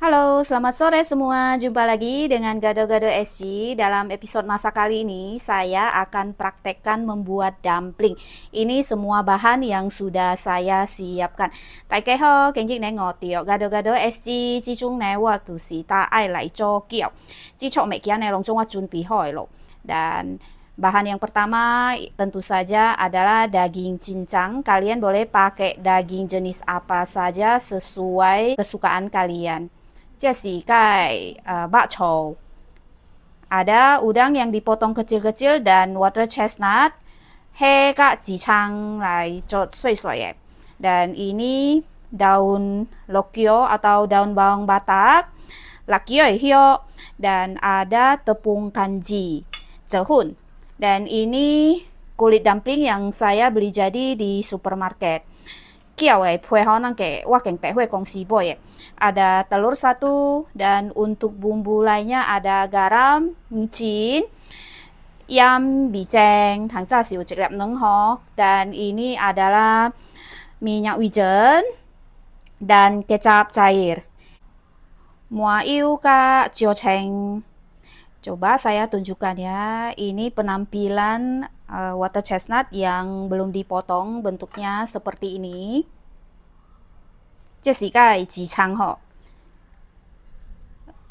Halo, selamat sore semua. Jumpa lagi dengan Gado-Gado SG. Dalam episode masak kali ini, saya akan praktekkan membuat dumpling. Ini semua bahan yang sudah saya siapkan. Đại家好，今日呢我哋Gado-Gado SG 之中呢，我就是打愛來做餃。這桌物件呢，攏總我準備好咯。Dan bahan yang pertama tentu saja adalah daging cincang. Kalian boleh pakai daging jenis apa saja sesuai kesukaan kalian. 这是盖bakso. Ada udang yang dipotong kecil-kecil dan water chestnut. He kak jicang lai jod soi-soi. Dan ini daun lokyo atau daun bawang batak. Lakyo hio. Dan ada tepung kanji. Jehun. Dan ini kulit dumpling yang saya beli jadi di supermarket. Ada telur satu dan untuk bumbu lainnya ada garam, micin, yam, biceng, dan ini adalah minyak wijen dan kecap cair. Muaiu ka jioceng. Coba saya tunjukkan ya, ini penampilan water chestnut yang belum dipotong, bentuknya seperti ini.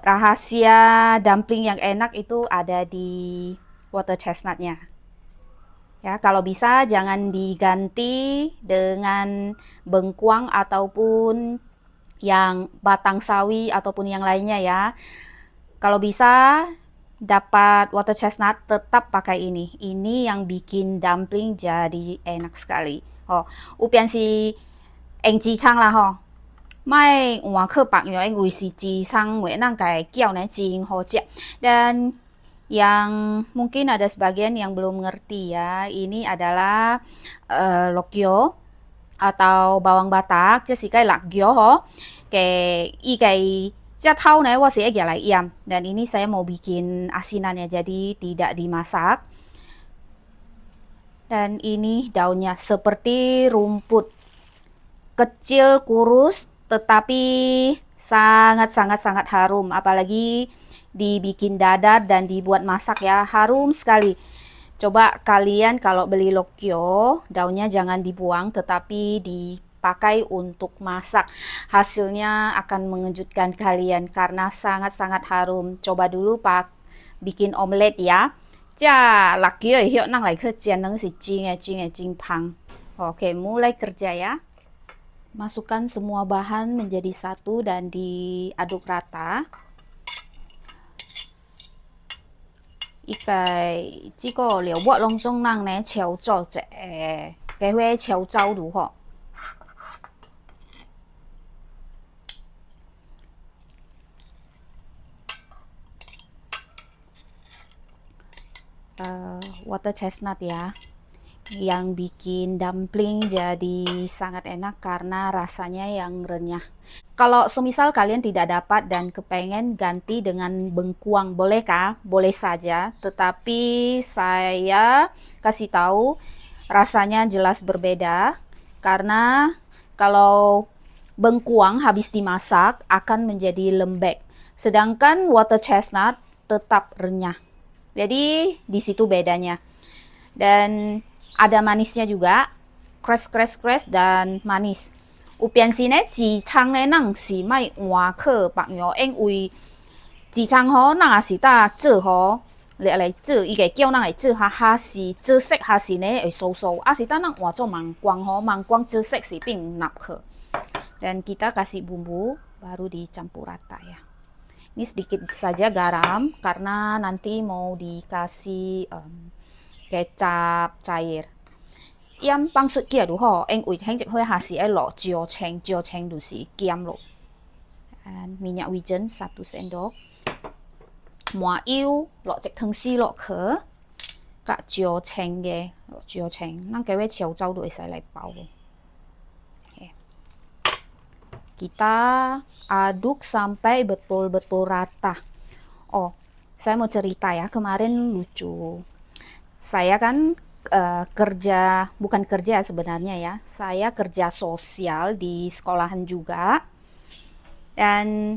Rahasia dumpling yang enak itu ada di water chestnutnya. Ya, kalau bisa jangan diganti dengan bengkuang ataupun yang batang sawi ataupun yang lainnya ya. Kalau bisa dapat water chestnut tetap pakai ini. Ini yang bikin dumpling jadi enak sekali. Upian si eng jicang lah ho. Mai hoa ke bạc nhỏ anh si jicang we nang kai kiao ne jing ho jia. Dan yang mungkin ada sebagian yang belum mengerti ya, ini adalah lokyo atau bawang batak. Jadi kai lakyo ho. Dan ini saya mau bikin asinan ya, jadi tidak dimasak. Dan ini daunnya seperti rumput kecil kurus tetapi sangat harum, apalagi dibikin dadar dan dibuat masak ya, harum sekali. Coba kalian kalau beli lokyo, daunnya jangan dibuang tetapi dipakai untuk masak. Hasilnya akan mengejutkan kalian karena sangat harum. Coba dulu bikin omelet ya. Oke, mulai kerja ya. Masukkan semua bahan menjadi satu dan diaduk rata. Ikai jiko liu buat longsong nang ne qiao zhou cái huế qiao zhou đủ ho. Water chestnut ya, yang bikin dumpling jadi sangat enak karena rasanya yang renyah. Kalau semisal kalian tidak dapat dan kepengen ganti dengan bengkuang, bolehkah? Boleh saja, tetapi saya kasih tahu rasanya jelas berbeda karena kalau bengkuang habis dimasak akan menjadi lembek, sedangkan water chestnut tetap renyah. Jadi di situ bedanya. Dan ada manisnya juga, crash dan manis. Upian sini jicang ne nang si mai hoa ke bạc nhỏ anh ui jicang ho nang si ta zhe ho lại lại zhe y cái kêu nang lại zhe ha si zhe sek ha si ne sâu sâu si ta nang hoa cho mangkuang ho mangkuang zhe sek si ping nap ke. Dan kita kasih bumbu baru dicampur rata ya. Ini sedikit saja garam karena nanti mau dikasih kecap cair. Yam pangsut kia du ho, eng ui heng hui hasi lo jiao cheng du si kiam lo. Minyak wijen 1 sendok. Mua yêu lo cek theng si lo ke. Kak jiao cheng ge, lo jiao cheng. Nang kewe qiao zhou du isai lai bao lo. Kita aduk sampai betul-betul rata. Saya mau cerita ya, kemarin lucu. Saya kan bukan kerja sebenarnya ya, saya kerja sosial di sekolahan juga. Dan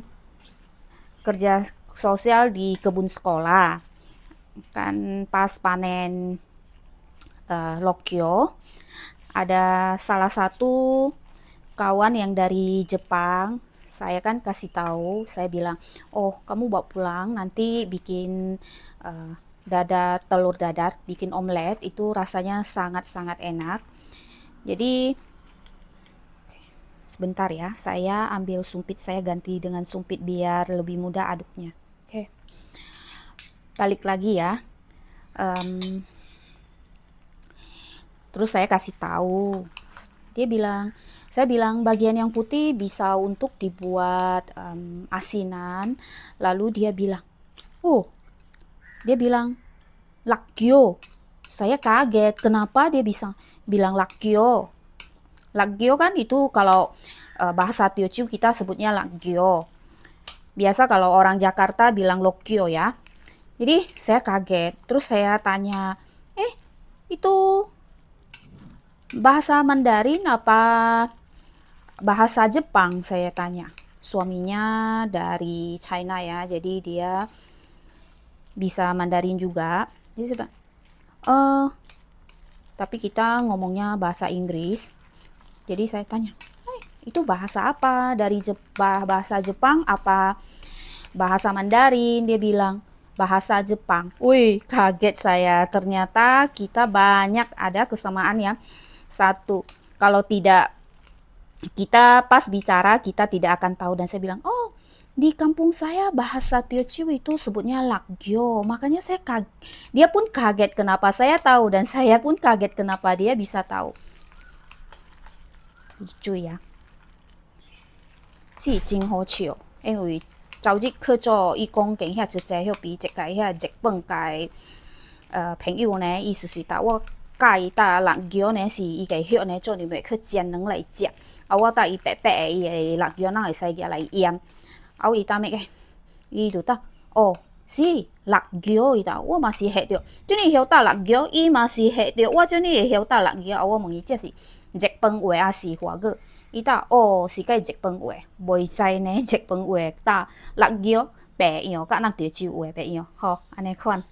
kerja sosial di kebun sekolah. Kan pas panen lokyo, ada salah satu kawan yang dari Jepang. Saya kan kasih tahu, saya bilang, oh kamu bawa pulang nanti bikin telur dadar, bikin omelet, itu rasanya sangat-sangat enak. Jadi sebentar ya, saya ambil sumpit, saya ganti dengan sumpit biar lebih mudah aduknya. Oke, balik lagi ya. Terus saya kasih tahu, saya bilang bagian yang putih bisa untuk dibuat asinan. Lalu dia bilang lakgyo. Saya kaget, kenapa dia bisa bilang lakgyo. Lakgyo kan itu kalau bahasa Teochew kita sebutnya lakgyo. Biasa kalau orang Jakarta bilang lokyo ya. Jadi saya kaget, terus saya tanya, itu bahasa Mandarin apa bahasa Jepang? Saya tanya. Suaminya dari China ya, jadi dia bisa Mandarin juga. Jadi saya bilang, tapi kita ngomongnya bahasa Inggris. Jadi saya tanya, itu bahasa apa? Dari bahasa Jepang apa bahasa Mandarin? Dia bilang, bahasa Jepang. Wih, kaget saya. Ternyata kita banyak ada kesamaan ya. Satu, kalau tidak kita pas bicara kita tidak akan tahu, dan saya bilang, oh di kampung saya bahasa Teochew itu sebutnya lakgyo. Makanya dia pun kaget kenapa saya tahu, dan saya pun kaget kenapa dia bisa tahu. Lucu ya.是真好笑，因为早日去做伊讲见遐一只比一个遐日本界朋友呢，意思是打我教伊打辣椒呢，是伊个血呢做入面去煎两来食，我打伊白白的伊个辣椒，咱会使拿来腌，伊打咩个，伊就打哦。是辣椒，伊打我嘛是学着，这里晓打辣椒，伊嘛是学着，我这里会晓打辣椒，我问伊这是日本话还是华语？伊答哦是个日本话，袂知呢日本话答辣椒白样，甲咱Teochew话白样，好，安尼款。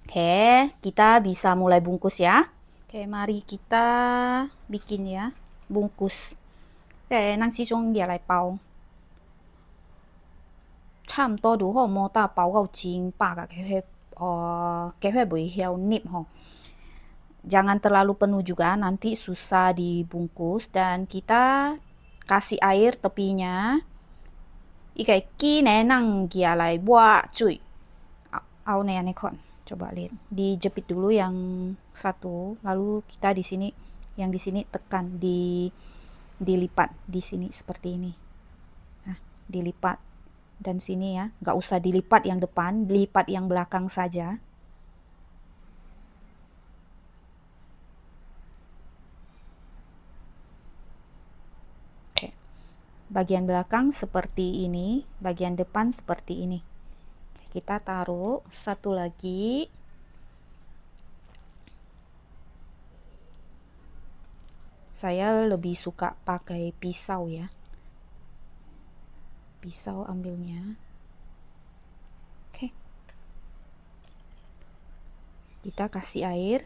Oke, kita bisa mulai bungkus ya. Oke, mari kita bikin ya, bungkus. Oke, 咱即种拿来包，差唔多如果摸到包到真饱个，加血袂晓腻吼。Jangan terlalu penuh juga, nanti susah dibungkus, dan kita kasih air tepinya. Ikai ki nenang gia lai buat cuy. Au ne kon. Coba lihat. Dijepit dulu yang satu, lalu kita di sini, yang di sini tekan, dilipat di sini seperti ini. Nah, dilipat, dan sini ya, nggak usah dilipat yang depan, dilipat yang belakang saja. Bagian belakang seperti ini, bagian depan seperti ini. Kita taruh satu lagi. Saya lebih suka pakai pisau ya. Pisau ambilnya. Oke. Kita kasih air.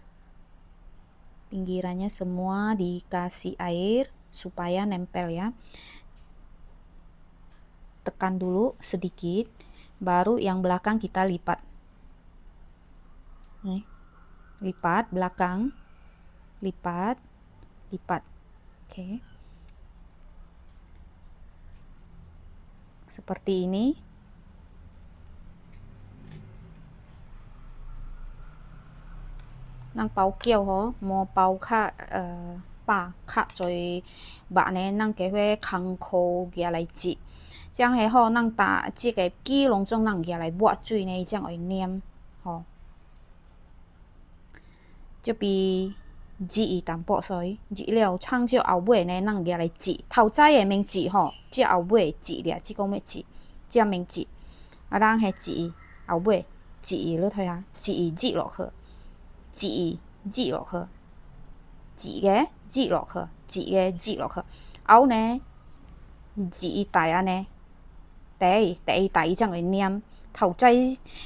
Pinggirannya semua dikasih air supaya nempel ya. Tekan dulu sedikit, baru yang belakang kita lipat. Nih, lipat belakang, lipat, lipat. Oke. Seperti ini. Nang pau kieu ho, mo pau kha pa kha rồi bạn này năng cái huế khăn khô ghi lại chị. Chẳng hệ họ năng ta chỉ cái kỹ long trong năng ghi lại bọt chui này chẳng ở niêm họ. Cho bị chị tạm bỏ rồi, chị liệu chẳng cho áo bùi này năng ghi lại chị. Thảo trái mình chị họ, chỉ áo bùi chị lẽ, chỉ có mấy chị mình chị. Đang hay chị áo bùi, chị nữa thôi à, chị lọ khờ. Chị lọ khờ. Chị ghé, chị lọ khờ. Chị ghé, chị lọ khờ. Áo này, chị tài anh này. 第一种会黏，头仔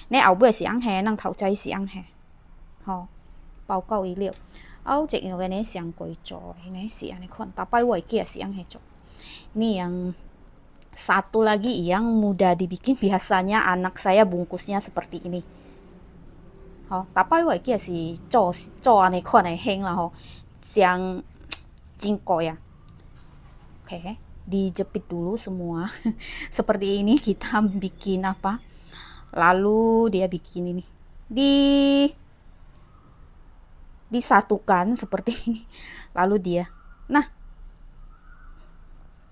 你后尾是红下，咱头仔是红下，吼，包到伊了。有一样嘅呢上贵做嘅呢是安尼款，tapi我会记是红下做。Ini yang satu lagi yang mudah dibikin, biasanya anak saya bungkusnya seperti ini. Tapi我记是做安尼款的兴啦吼，像jingko ya. Oke, dijepit dulu semua. Seperti ini kita bikin apa? Lalu dia bikin ini. Disatukan seperti ini. Lalu dia. Nah,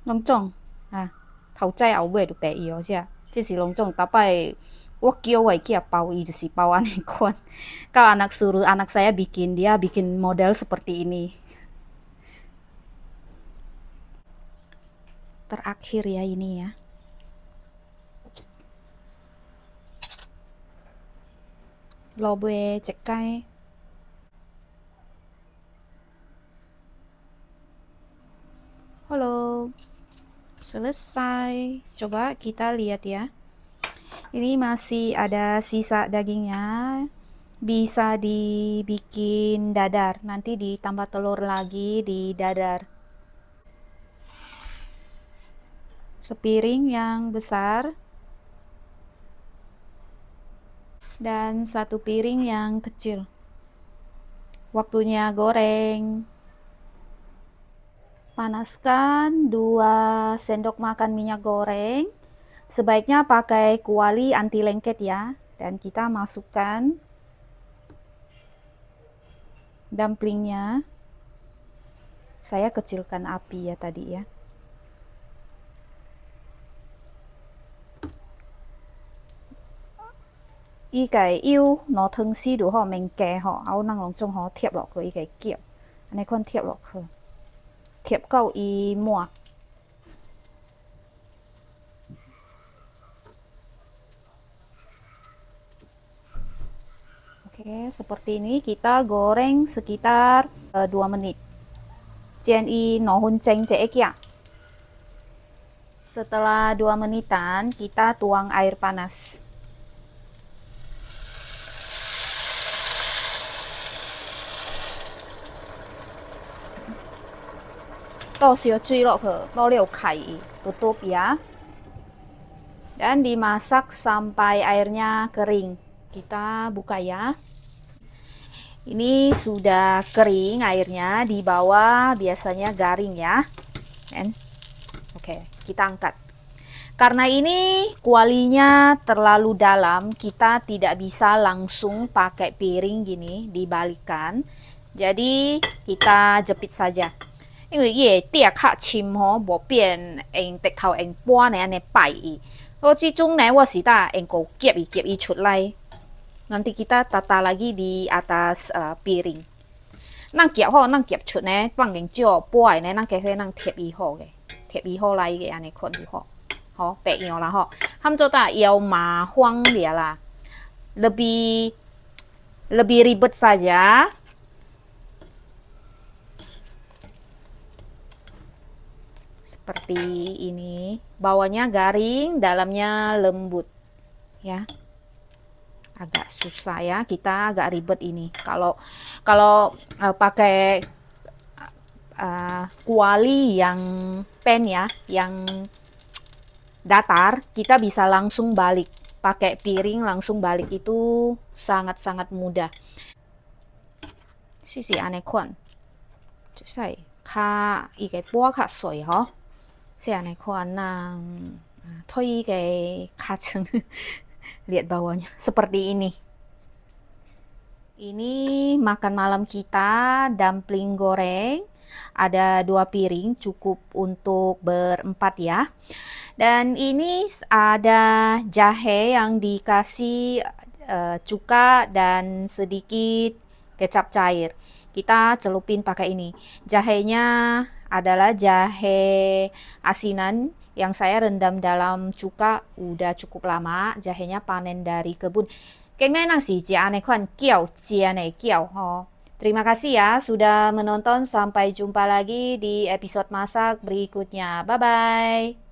long chong. À, thầu chay ảo về được bé yếu chứ, chỉ là long chong. Tapi 我叫我kia包伊就是包安尼款。Kalau anak suruh anak saya bikin, dia bikin model seperti ini. Terakhir ya ini ya. Lobe cekai. Halo. Selesai. Coba kita lihat ya. Ini masih ada sisa dagingnya. Bisa dibikin dadar. Nanti ditambah telur lagi di dadar. Sepiring yang besar. Dan satu piring yang kecil. Waktunya goreng. Panaskan 2 sendok makan minyak goreng. Sebaiknya pakai kuali anti lengket ya. Dan kita masukkan dumplingnya. Saya kecilkan api ya tadi ya. Ý cái yêu nó thường xí đủ họ mình kè họ áo năng lòng trong họ thiệp lọ khởi ý cái kiểu anh này con thiệp lọ khởi thiệp câu ý mua. Oke, seperti ini kita goreng sekitar 2 menit. Chiên y nó hun cheng cek ya. Setelah 2 menitan kita tuang air panas. Đổ xíu chui lọ khởi, đổ liu kai, tutup ya. Dan dimasak sampai airnya kering. Kita buka ya. Ini sudah kering airnya, di bawah biasanya garing ya. Oke, kita angkat. Karena ini kualinya terlalu dalam, kita tidak bisa langsung pakai piring gini, dibalikkan. Jadi kita jepit saja. 因为伊个底较深吼，无变用直头用拨呢安尼摆伊。这种呢，我是打用钩夹伊出来。Nanti kita tata lagi di atas piring. 咱夹好，咱夹出呢，放进少拨呢，咱加伙咱贴伊好嘅，贴伊好来嘅安尼看就好。好，白样啦吼。他们做到要麻烦dia lah. Lebih ribet saja. Seperti ini, bawahnya garing, dalamnya lembut ya. Agak susah ya, kita agak ribet ini. Kalau pakai kuali yang pen ya, yang datar, kita bisa langsung balik. Pakai piring langsung balik itu sangat-sangat mudah. Sisi aneh kon. Sai ka cái búa khá sôi hả? Xe này khoan nang thôi cái kacang lihat bawahnya seperti ini. Ini makan malam kita, dumpling goreng. Ada 2 piring, cukup untuk berempat ya. Dan ini ada jahe yang dikasih cuka dan sedikit kecap cair. Kita celupin pakai ini. Jahenya adalah jahe asinan yang saya rendam dalam cuka udah cukup lama. Jahenya panen dari kebun. Terima kasih ya sudah menonton. Sampai jumpa lagi di episode masak berikutnya. Bye bye.